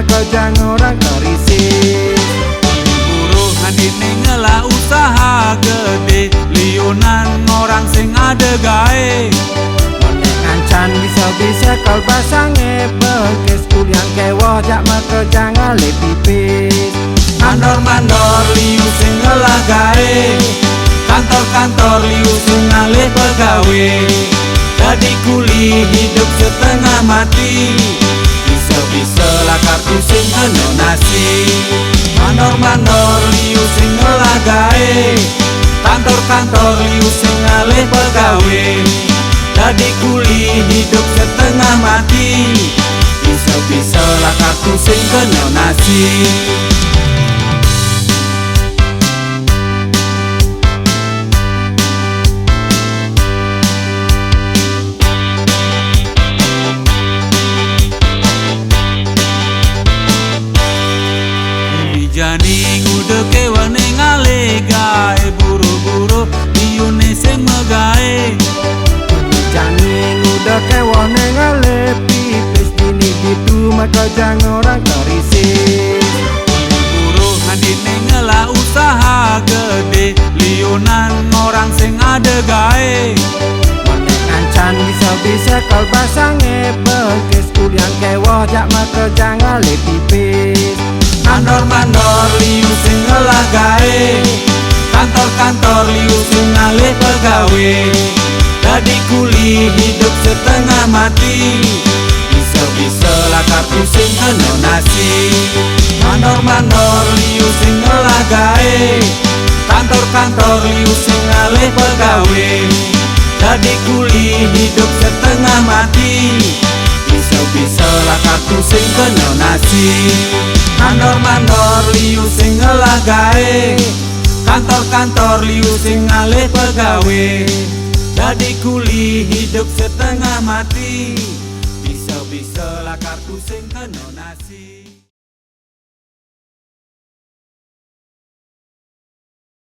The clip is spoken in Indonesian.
kerja orang kerisik. Buruh handine ngelah usaha gede, liunan orang sing ada gawe. Ngancan bisa-bisa kal basange bekes kuliah kewoh jak kerja ngale pipis. Mandor-mandor liu sing ngelah gawe, kantor-kantor liu sing ngalih pegawe. Jadi kuli hidup setengah mati, bisa-bisa lah kartu sing kena nasi. Mandor-mandor liu sing ngelah gawe, kantor-kantor liu sing ngalih pegawe. Jadi kuli hidup setengah mati, bisa-bisa lah kartu sing kena nasi. Jani udah kewane ngale gae, buru-buru liune sing megae. Jani udah kewane ngale pipis, dini gitu kerja orang kerisik. Buruh handine ngelah usaha gede, liunan orang sing ada gae. Ngancan bisa-bisa kal basange bekes kuliah kewoh jak kerja ngale pipis. Mandor-mandor liu sing ngelah gawe, kantor-kantor liu sing ngalih pegawe. Jadi kuli hidup setengah mati, bisa-bisa lah kartu sing kena nasi. Mandor-mandor liu sing ngelah gawe, kantor-kantor liu sing ngalih pegawe. Jadi kuli hidup setengah mati, bisa-bisa lah kartu sing kena nasi. Mandor-mandor liu sing ngelah gawe, kantor-kantor liu sing ngalih pegawe. Jadi kuli hidup setengah mati, bisa-bisa lah kartu sing kena nasi.